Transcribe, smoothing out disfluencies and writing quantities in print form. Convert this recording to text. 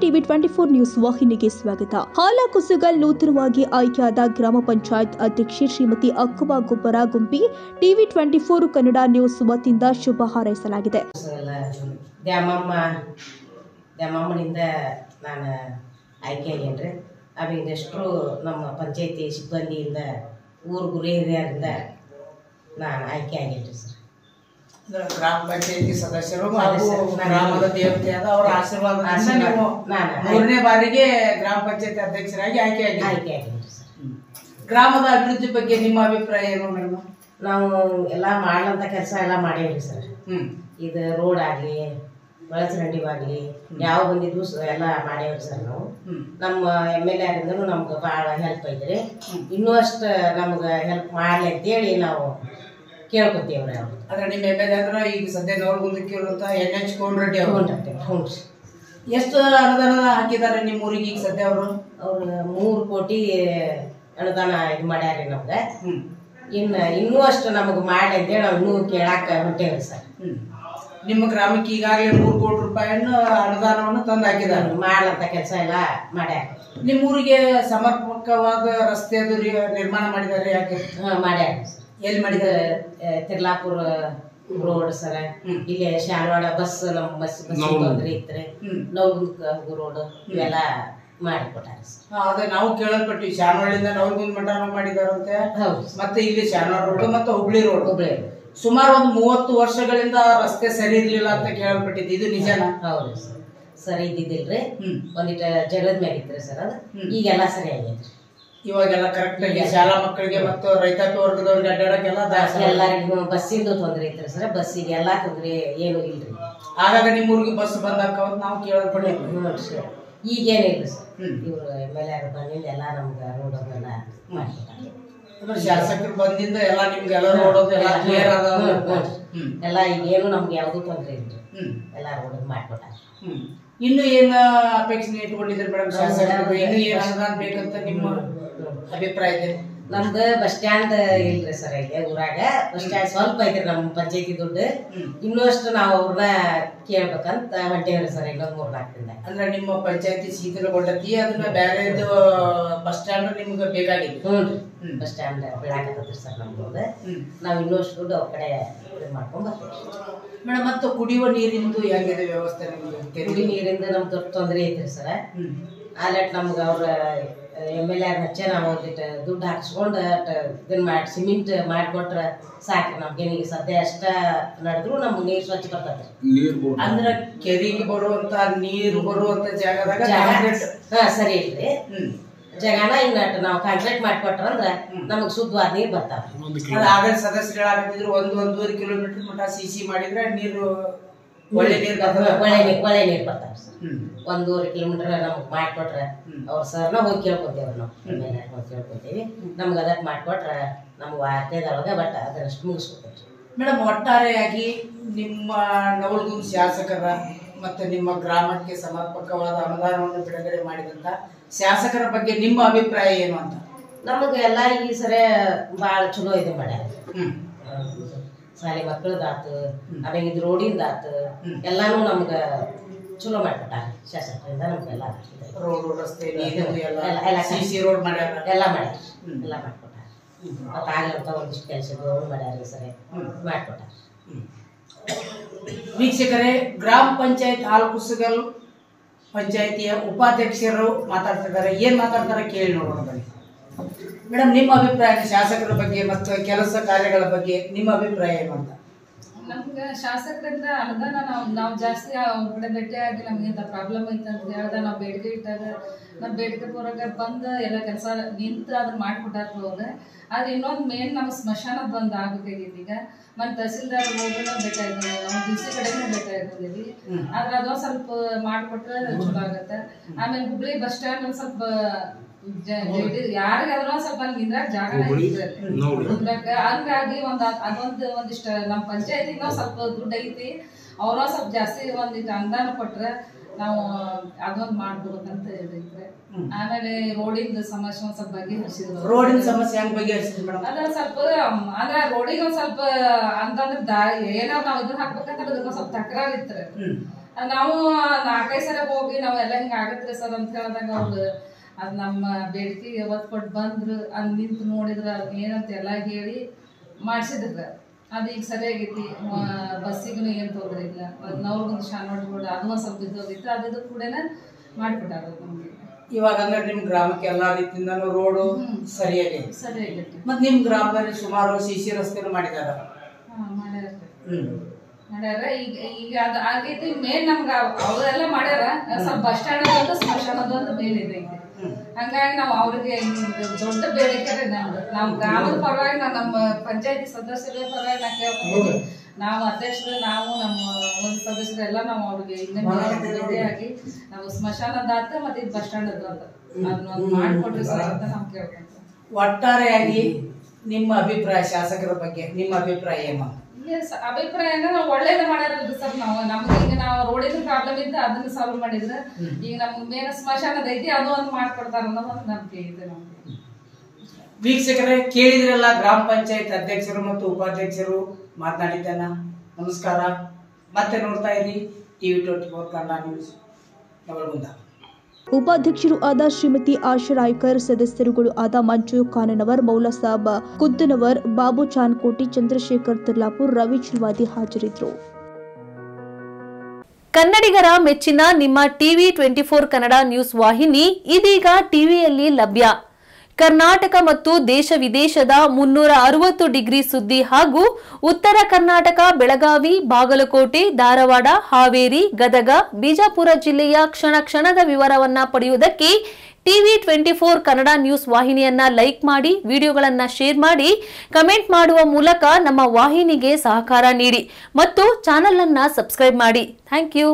TV 24 news ವಾಹಿನಿಗೆ ಸ್ವಾಗತ. ಹಾಲಕುಸುಗಲ್ ನೂತನವಾಗಿ ಆಯ್ಕೆಯಾದ ಗ್ರಾಮ ಪಂಚಾಯತ್ ಅಧ್ಯಕ್ಷೆ ಶ್ರೀಮತಿ ಅಕ್ಕುವ ಗೊಬ್ಬರ ಗುಂಪಿ ಟಿವಿ 24 ಕನ್ನಡ ನ್ಯೂಸ್ ವತಿಯಿಂದ ಶುಭ ಹಾರೈಸಲಾಗಿದೆ. ದ್ಯಾಮಮ್ಮನಿಂದ ನಾನು ಆಯ್ಕೆಯಾಗೇನ್ರಿ. ಅವಿಂದಷ್ಟು ನಮ್ಮ ಪಂಚಾಯತಿ ಸಿಬ್ಬಂದಿಯಿಂದ ಊರು ಗುರಿ ಹಿರಿಯರಿಂದ ನಾನು ಆಯ್ಕೆ ಆಗೇನ್ರಿ ಸರ್. ಗ್ರಾಮ ಪಂಚಾಯತಿ ಸದಸ್ಯರು ಗ್ರಾಮದ ದೇವತೆಯಾದ ಅವರ ಆಶೀರ್ವಾದದಿಂದ ನೀವು ಮೂರನೇ ಬಾರಿಗೆ ಗ್ರಾಮ ಪಂಚಾಯತಿ ಅಧ್ಯಕ್ಷರಾಗಿ ಆಯ್ಕೆ ಆಗೇನ್ರಿ ಸರ್. ಗ್ರಾಮದ ಅಭಿವೃದ್ಧಿ ಬಗ್ಗೆ ನಿಮ್ಮ ಅಭಿಪ್ರಾಯ ಏನು ಮೇಡಮ್? ನಾವು ಎಲ್ಲ ಮಾಡಂತ ಕೆಲಸ ಎಲ್ಲ ಮಾಡೇವ್ರಿ ಸರ್. ಇದು ರೋಡ್ ಆಗಲಿ ಬಳಸರಂಡಿವಾಗಲಿ ಯಾವ ಬಂದಿದ್ದು ಎಲ್ಲ ಮಾಡೇವ್ರಿ ಸರ್. ನಾವು ನಮ್ಮ MLA ಆದ್ರಿಂದನೂ ನಮ್ಗೆ ಭಾಳ ಹೆಲ್ಪ್ ಐತ್ರಿ. ಇನ್ನೂ ಅಷ್ಟು ನಮ್ಗೆ ಹೆಲ್ಪ್ ಮಾಡಲಿ ಅಂತೇಳಿ ನಾವು ಕೇಳ್ಕೊತೀವ್ರಿ. ಅವ್ರು ಅಂದ್ರೆ ನಿಮ್ಮ MLA ಅಂದ್ರೆ ಈಗ ಸದ್ಯ ನವಲಗುಂದಕ್ಕೆ ಇರುವಂತ NH ಕೋನರೆಡ್ಡಿ ಅವರು. ಹ್ಞೂ ರೀ. ಎಷ್ಟು ಅನುದಾನ ಹಾಕಿದ್ದಾರೆ ನಿಮ್ಮ ಊರಿಗೆ ಈಗ ಸದ್ಯ ಅವರು? 3 ಕೋಟಿ ಅನುದಾನ ಇದು ಮಾಡ್ಯಾರಿ ನಮ್ಗೆ. ಇನ್ನೂ ಅಷ್ಟು ನಮಗೆ ಮಾಡಿ ಅಂತೇಳಿ ನಾವು ಇನ್ನೂ ಕೇಳಾಕ ಹೊಂಟೇವ್ರಿ ಸರ್. ನಿಮ್ಮ ಗ್ರಾಮಕ್ಕೆ ಈಗಾಗಲೇ 3 ಕೋಟಿ ರೂಪಾಯಿಯನ್ನು ಅನುದಾನವನ್ನು ತಂದು ಹಾಕಿದ್ದಾರೆ. ಮಾಡಂತ ಕೆಲಸ ಎಲ್ಲ ಮಾಡ್ಯಾರ. ನಿಮ್ಮ ಊರಿಗೆ ಸಮರ್ಪಕವಾದ ರಸ್ತೆ ಅದು ನಿರ್ಮಾಣ ಮಾಡಿದ್ದಾರೆ. ಯಾಕೆ ಮಾಡ್ಯಾರ? ಎಲ್ಲಿ ಮಾಡಿದ್ದಾರೆ? ತಿರ್ಲಾಪುರ ರೋಡ್ ಸರ. ಇಲ್ಲಿ ಶಾನವಾಡ ಬಸ್ ನಮ್ಮ ಬಸ್ ತೊಂದ್ರೆ ಇತ್ರಿ. ನವಲಗುಂದ ರೋಡ್ ಇವೆಲ್ಲ ಮಾಡಿಕೊಟ್ಟಾರ ಸರ್. ಅದೇ ನಾವು ಕೇಳಲ್ಪಟ್ಟಿ ಶಾನವಾಡಿಂದ ನವಲಗುಂದ ಮಠ ಮಾಡಿದಾರಂತೆ. ಮತ್ತೆ ಇಲ್ಲಿ ಶಾನವಾಡ ರೋಡ್ ಮತ್ತೆ ಹುಬ್ಳಿ ರೋಡ್. ಸುಮಾರು ಒಂದು 30 ವರ್ಷಗಳಿಂದ ರಸ್ತೆ ಸರಿ ಇರ್ಲಿಲ್ಲ ಅಂತ ಕೇಳಲ್ಪಟ್ಟಿದ್ದು, ಇದು ನಿಜನಾ? ಹೌದು ಸರ್, ಸರಿ ಇದ್ದಿದ್ದಿಲ್ರಿ. ಒಂದಿಟ ಜಗದ ಮ್ಯಾಗ ಇತ್ರಿ ಸರ್. ಅದು ಈಗೆಲ್ಲ ಸರಿ ಆಗೈತ್ರಿ. ಇವಾಗೆಲ್ಲ ಕರೆಕ್ಟ್ ಆಗಿ ಶಾಲಾ ಮಕ್ಕಳಿಗೆ ಮತ್ತು ರೈತಾಪಿ ವರ್ಗದವ್ರಿಗೆ ಅಡ್ಡಾಡಕ್ಕೆಲ್ಲ ಎಲ್ಲರಿಗೂ ಬಸ್ಸಿಂದು ತೊಂದ್ರೆ ಐತ್ರಿ ಸರ್. ಬಸ್ಸಿಗೆ ಎಲ್ಲಾ ತೊಂದ್ರೆ ಏನು ಇಲ್ರಿ. ಆಗಾಗ ನಿಮ್ಮ ಊರಿಗೆ ಬಸ್ ಬಂದಾಕ ನಾವು ಕೇಳಲ್ಪಟ್ಟಿದ್ವಿ. ನೋಡ್ರಿ ಸರ್, ಈಗೇನಿಲ್ರಿ ಸರ್. ಇವ್ರು MLA ಬಂದಿಂದ ಎಲ್ಲ ನಮ್ಗೆ ರೋಡನ್ನೆಲ್ಲ ಮಾಡಿಕೊಟ್ಟಾರೆ. ಶಾಸಕರು ಬಂದಿಂದ ಎಲ್ಲ ನಿಮ್ಗೆಲ್ಲ ನೋಡೋದು ಎಲ್ಲ ಕ್ಲಿಯರ್ ಅದ ಎಲ್ಲ. ಈಗೇನು ನಮ್ಗೆ ಯಾವ್ದು ತೊಂದ್ರೆ ಇಲ್ರಿ. ಎಲ್ಲ ರೋಡ್ ಮಾಡಿಕೊಟ್ಟಾರೆ. ಇನ್ನು ಏನ ಅಪೇಕ್ಷೆ ಇಟ್ಕೊಂಡಿದ್ರಿ ಮೇಡಮ್ ಶಾಸಕರು? ಇನ್ನು ಏನ್ ಅನುದಾನ ಬೇಕಂತ ನಿಮ್ಮ ಅಭಿಪ್ರಾಯ ಇದೆ? ನಮ್ದು ಬಸ್ ಸ್ಟ್ಯಾಂಡ್ ಇಲ್ರಿ ಸರ್. ಇಲ್ಲಿ ಊರಾಗ ಬಸ್ ಸ್ಟ್ಯಾಂಡ್ ಸ್ವಲ್ಪ ಐತ್ರಿ ನಮ್ಮ ಪಂಚಾಯತಿ ದುಡ್ಡು. ಇನ್ನೂ ಅಷ್ಟು ನಾವು ಅವ್ರನ್ನ ಕೇಳ್ಬೇಕಂತ ಹೊಂಟೇವ್ರಿ ಸರ್. ಇನ್ನೊಂದು 3-4 ದಿನ. ಅಂದ್ರೆ ನಿಮ್ಮ ಪಂಚಾಯತಿ ಶಿಥಿಲಗೊಂಡತಿ, ಅದನ್ನ ಬೇರೆದು ಬಸ್ ಸ್ಟ್ಯಾಂಡ್ ನಿಮ್ಗೆ ಬೇಕಾಗಿದೆ. ಬಸ್ ಸ್ಟ್ಯಾಂಡ್ ಬೆಳಕತ್ತದ್ರಿ ಸರ್ ನಮ್ದು. ನಾವ್ ಇನ್ನೂ ಅಷ್ಟು ದುಡ್ಡು ಅವ್ರ ಕಡೆ ಮಾಡ್ಕೊಂಡ್ ಬರ್ತೀವಿ ಮೇಡಮ್. ಮತ್ತು ಕುಡಿಯುವ ನೀರಿಂದು ಹೆಂಗಿದೆ ವ್ಯವಸ್ಥೆ? ನಿಮ್ಗೆ ಕುಡಿ ನೀರಿಂದ ನಮ್ಗೆ ದೊಡ್ಡ ತೊಂದರೆ ಐತ್ರಿ ಸರ್. ಆಲೆಟ್ ನಮ್ಗೆ ಅವ್ರ MLA ಹಚ್ಚೆ ನಾವು ಒಂದಿಟ್ಟು ದುಡ್ಡು ಹಾಕಿಸ್ಕೊಂಡು ಇದನ್ನ ಮಾಡಿ ಸಿಮೆಂಟ್ ಮಾಡಿಕೊಟ್ರೆ ಸಾಕು. ನಮ್ಗೇನಿಗೆ ಸದ್ಯ ಅಷ್ಟ ನಡೆದ್ರು ನಮ್ಗೆ ನೀರು ಸ್ವಚ್ಛ ಬರ್ತದ್ರಿ. ಅಂದ್ರೆ ಕೆರೆಗೆ ಬರುವಂತ ನೀರು ಬರುವಂತ ಜಾಗದಾಗ ಸರಿ ಇಲ್ರಿ ಜಾಗನ ಇನ್ನಟ್ಟು ನಾವು ಕಾಂಕ್ರೀಟ್ ಮಾಡಿಕೊಟ್ರಂದ್ರ ನಮಗ್ ಶುದ್ಧವಾದ ನೀರು ಬರ್ತಾವ. ಆಗ ಸದಸ್ಯರಾಗಿದ್ರು 1-1.5 ಕಿಲೋಮೀಟರ್ ಮಟ್ಟ CC ಮಾಡಿದ್ರೆ ನೀರು ಒಳ್ಳೆ ನೀರು ಒಳ್ಳೆ ನೀರು ಬರ್ತಾವ ಸರ್. 1.5 ಕಿಲೋಮೀಟರ್ ನಮ್ಗೆ ಮಾಡಿಕೊಟ್ರೆ ಅವ್ರ ಸರ್ನ ಹೋಗಿ ಕೇಳ್ಕೊತೇವ್ರಿ. ನಾವು ಹೋಗಿ ಕೇಳ್ಕೊತೀವಿ. ನಮ್ಗೆ ಅದಕ್ಕೆ ಮಾಡಿಕೊಟ್ರೆ ನಮ್ಗೆ ವಾರ್ತೆದೊಳಗೆ ಬಟ್ ಅದರಷ್ಟು ಮುಗಿಸ್ಕೊತೇವ್ರಿ ಮೇಡಮ್. ಒಟ್ಟಾರೆಯಾಗಿ ನಿಮ್ಮ ನವಲಗುಂದ ಶಾಸಕರ ಮತ್ತು ನಿಮ್ಮ ಗ್ರಾಮಕ್ಕೆ ಸಮರ್ಪಕವಾದ ಅನುದಾನವನ್ನು ಬಿಡುಗಡೆ ಮಾಡಿದಂತ ಶಾಸಕರ ಬಗ್ಗೆ ನಿಮ್ಮ ಅಭಿಪ್ರಾಯ ಏನು ಅಂತ? ನಮಗೆ ಎಲ್ಲ ಈ ಸರಿ ಭಾಳ ಚಲೋ ಇದು ಮಾಡ್ಯಾರ. ಶಾಲೆ ಮಕ್ಕಳದಾತು, ಆಮೇಲೆ ಇದು ರೋಡಿಂದಾತು ಎಲ್ಲಾನು ನಮ್ಗೆ ಚಲೋ ಮಾಡ್ಕೊಟ್ಟಾರ ಶಾಸಕರಿಂದ. ನಮ್ಗೆಲ್ಲ ರೋಡ್ ರಸ್ತೆ CC ರೋಡ್ ಮಾಡ್ಯಾರ, ಎಲ್ಲ ಮಾಡ್ಯಾರ, ಎಲ್ಲ ಮಾಡ್ಕೊಟ್ಟಾರ. ಮತ್ತು ಆಗ್ಲಂತ ಒಂದಿಷ್ಟು ಕೆಲಸಗಳು ಮಾಡ್ಯಾರ ಈ ಸರಿ ಮಾಡ್ಕೊಟ್ಟಾರ. ವೀಕ್ಷಕರೇ, ಗ್ರಾಮ ಪಂಚಾಯತ್ ಹಾಲಕುಸುಗಲ್ ಪಂಚಾಯತಿಯ ಉಪಾಧ್ಯಕ್ಷರು ಮಾತಾಡ್ತಿದ್ದಾರೆ. ಏನ್ ಮಾತಾಡ್ತಾರೆ ಕೇಳಿ ನೋಡೋಣ ಬನ್ನಿ. ಮೇಡಮ್, ನಿಮ್ಮ ಅಭಿಪ್ರಾಯ ಶಾಸಕರ ಬಗ್ಗೆ ಮತ್ತು ಕೆಲಸ ಕಾರ್ಯಗಳ ಬಗ್ಗೆ ನಿಮ್ಮ ಅಭಿಪ್ರಾಯ ಏನು ಅಂತ? ನಮ್ಗೆ ಶಾಸಕರಿಂದ ಅನುದಾನ ನಾವು ಜಾಸ್ತಿ ಕಡೆ ಭೇಟಿಯಾಗಿ ನಮ್ಗೆ ಇಂಥ ಪ್ರಾಬ್ಲಮ್ ಐತೆ ಅಂತ ಹೇಳ್ದ ನಾವು ಬೇಡಿಕೆ ಇಟ್ಟಾಗ ನಮ್ಮ ಬೇಡಿಕೆ ಪೂರಾಗ ಬಂದು ಎಲ್ಲ ಕೆಲಸ ನಿಂತು ಅದನ್ನ ಮಾಡಿಕೊಟ್ಟಾರ ಅವ್ರು. ಆದ್ರೆ ಇನ್ನೊಂದು ಮೇನ್ ನಮ್ಮ ಸ್ಮಶಾನದ ಬಂದು ಆಗ್ಬೇಕಾಗಿತ್ತು. ಈಗ ಮತ್ತೆ ತಹಸೀಲ್ದಾರ್ ಹೋಗೋಣ ಬೇಕಾಗಿದ್ದೀವಿ, ನಾವು DC ಕಡೆನೂ ಬೇಕಾಗಿದ್ದೀವಿ. ಆದ್ರೆ ಅದೊಂದು ಸ್ವಲ್ಪ ಮಾಡಿಕೊಟ್ರೆ ಚಲೋ ಆಗತ್ತೆ. ಆಮೇಲೆ ಹುಬ್ಳಿ ಬಸ್ ಸ್ಟ್ಯಾಂಡ್ ಒಂದು ಸ್ವಲ್ಪ ಯಾರಿಗಾದ್ರೂ ಸ್ವಲ್ಪ ನಿಂದ್ರಾಗ ಜಾಗ ಹಂಗಾಗಿ ಒಂದಿಷ್ಟ ನಮ್ಮ ಪಂಚಾಯತಿನ ಸ್ವಲ್ಪ ದುಡ್ಡು ಐತಿ. ಅವ್ರ ಸ್ವಲ್ಪ ಜಾಸ್ತಿ ಒಂದಿಟ್ಟು ಅನುದಾನ ಕೊಟ್ರೆ ನಾವು ಅದೊಂದು ಮಾಡ್ಬೇಕಂತ ಹೇಳಿದ್ರೆ. ಆಮೇಲೆ ರೋಡಿನ ಸಮಸ್ಯೆ ಒಂದ್ ಸ್ವಲ್ಪ ಬಗೆಹರಿಸಿದ್ರು. ರೋಡಿನ ಸಮಸ್ಯೆ ಹೆಂಗ್ ಬಗೆಹರಿಸಿದ್ರು ಮೇಡಮ್? ಅದ್ರ ಸ್ವಲ್ಪ ಅಂದ್ರೆ ರೋಡಿಗೆ ಒಂದ್ ಸ್ವಲ್ಪ ಅಂತಂದ್ರೆ ಏನಾದ್ರು ನಾವ್ ಇದನ್ನ ಹಾಕ್ಬೇಕಂತ ಅದಕ್ಕೆ ಸ್ವಲ್ಪ ತಕರಾರ್ ಇತ್ತು. ನಾವು 4-5 ಸಲ ಹೋಗಿ ನಾವೆಲ್ಲ ಹಿಂಗ ಆಗತ್ರಿ ಸರ್ ಅಂತ ಹೇಳಿದಾಗ ಅವ್ರು ಅದ್ ನಮ್ಮ ಬೇಡಿಕೆಗೆ ಒತ್ತು ಕೊಟ್ಟು ಬಂದ್ರು ಅದ್ ನಿಂತು ನೋಡಿದ್ರ ಅದ್ ಏನಂತ ಎಲ್ಲ ಹೇಳಿ ಮಾಡ್ಸಿದ್ರ ಅದು ಈಗ ಸರಿಯಾಗೈತಿ. ಬಸ್ಸಿಗೂ ಏನ್ ತೊಂದ್ರೆ ಇಲ್ಲ. ಅವ್ರಿಗೊಂದು ಶಾನವಾಡಿ ರೋಡ್ ಅದು ಒಂದ್ ಸ್ವಲ್ಪ ಇದ್ದೋಗಿತ್ತು ಅದು ಕೂಡ ಮಾಡ್ಬಿಟ್ಟಾರ ನಮ್ಗೆ. ಇವಾಗ ಅಂದ್ರೆ ನಿಮ್ ಗ್ರಾಮಕ್ಕೆ ಎಲ್ಲಾ ರೀತಿಯಿಂದನೂ ರೋಡು ಸರಿಯಾಗೈತಿ. ಮತ್ ನಿಮ್ ಗ್ರಾಮದಲ್ಲಿ ಸುಮಾರು ಸಿಸಿ ರಸ್ತೆನೂ ಮಾಡಿದಾರ. ಮಾಡ್ಯಾರ ಈಗ ಅದ್ ಆಗೈತಿ. ಮೇನ್ ನಮ್ಗ ಅವರೆಲ್ಲ ಮಾಡ್ಯಾರ. ಸ್ವಲ್ಪ ಬಸ್ ಸ್ಟ್ಯಾಂಡ್ ಒಂದು ಸ್ಮಶಾನದೊಂದು ಮೇನ್ ಇದೆ. ಹಂಗಾಗಿ ನಾವು ಅವ್ರಿಗೆ ದೊಡ್ಡ ಬೇಡಿಕೆ ನಮ್ದು. ನಾವು ಗ್ರಾಮದ ಪರವಾಗಿ ನಮ್ಮ ಪಂಚಾಯತಿ ಸದಸ್ಯರ ಪರವಾಗಿ ನಾ ಕೇಳ್ಕೊಂಡು ನಾವು ಅಧ್ಯಕ್ಷರು ನಾವು ನಮ್ಮ ಒಂದು ಸದಸ್ಯರೆಲ್ಲ ನಾವು ಅವ್ರಿಗೆ ಭೇಟಿಯಾಗಿ ನಾವು ಸ್ಮಶಾನದಾತ ಮತ್ತೆ ಇದು ಬಸ್ ಸ್ಟ್ಯಾಂಡ್ ಅಂತ ಅದನ್ನ ಮಾಡ್ಕೊಡ್ರಿ ಸರ್ ಅಂತ ನಾವು ಕೇಳ್ಕೊಂತೀವಿ. ಒಟ್ಟಾರೆಯಾಗಿ ನಿಮ್ಮ ಅಭಿಪ್ರಾಯ ಶಾಸಕರ ಬಗ್ಗೆ ನಿಮ್ಮ ಅಭಿಪ್ರಾಯ ಏನು? ಅಭಿಪ್ರಾಯ ಅಂದ್ರೆ ನಾವು ಒಳ್ಳೇದ ಮಾಡ್ಯಾರಲ್ರಿ ಸರ್. ನಮ್ಗೆ ಈಗ ನಾವು ರೋಡಿನ ಪ್ರಾಬ್ಲಮ್ ಇದ್ದು ಅದನ್ನ ಸಾಲ್ವ್ ಮಾಡಿದ್ರೆ ಈಗ ನಮ್ಗೆ ಮೇನ ಸ್ಮಶಾನದ ಐತಿ ಅದು ಒಂದು ಮಾಡ್ಕೊಡ್ತಾರ ಅನ್ನೋದು ಒಂದು ನಂಬಿಕೆ ಇದೆ ನಮ್ಗೆ. ವೀಕ್ಷಕರೇ, ಕೇಳಿದ್ರಲ್ಲ ಗ್ರಾಮ ಪಂಚಾಯತ್ ಅಧ್ಯಕ್ಷರು ಮತ್ತು ಉಪಾಧ್ಯಕ್ಷರು ಮಾತನಾಡಿದ್ದಾನ. ನಮಸ್ಕಾರ. ಮತ್ತೆ ನೋಡ್ತಾ ಇರಿ TV 24 ಕನ್ನಡ ನ್ಯೂಸ್. ನವಲಗುಂದ. ಉಪಾಧ್ಯಕ್ಷರು ಆದ ಶ್ರೀಮತಿ ಆಶಾ ರಾಯ್ಕರ್, ಸದಸ್ಯರುಗಳು ಆದ ಮಂಜು ಖಾನನವರ್, ಮೌಲಾಸಾಬ್ ಕುದ್ದನವರ್, ಬಾಬು ಚಾನ್ಕೋಟಿ, ಚಂದ್ರಶೇಖರ್ ತಿರ್ಲಾಪುರ್, ರವಿ ಚಿಲ್ವಾದಿ ಹಾಜರಿದ್ದರು. ಕನ್ನಡಿಗರ ಮೆಚ್ಚಿನ ನಿಮ್ಮ TV 24 ಕನ್ನಡ ನ್ಯೂಸ್ ವಾಹಿನಿ ಇದೀಗ ಟಿವಿಯಲ್ಲಿ ಲಭ್ಯ. ಕರ್ನಾಟಕ ಮತ್ತು ದೇಶ ವಿದೇಶದ 360 ಡಿಗ್ರಿ ಸುದ್ದಿ ಹಾಗೂ ಉತ್ತರ ಕರ್ನಾಟಕ, ಬೆಳಗಾವಿ, ಬಾಗಲಕೋಟೆ, ಧಾರವಾಡ, ಹಾವೇರಿ, ಗದಗ, ಬಿಜಾಪುರ ಜಿಲ್ಲೆಯ ಕ್ಷಣ ಕ್ಷಣದ ವಿವರವನ್ನ ಪಡೆಯುವುದಕ್ಕೆ TV 24 ಕನ್ನಡ ನ್ಯೂಸ್ ವಾಹಿನಿಯನ್ನ ಲೈಕ್ ಮಾಡಿ, ವಿಡಿಯೋಗಳನ್ನ ಶೇರ್ ಮಾಡಿ, ಕಮೆಂಟ್ ಮಾಡುವ ಮೂಲಕ ನಮ್ಮ ವಾಹಿನಿಗೆ ಸಹಕಾರ ನೀಡಿ ಮತ್ತು ಚಾನೆಲ್ ಅನ್ನ ಸಬ್ಸ್ಕ್ರೈಬ್ ಮಾಡಿ. Thank you.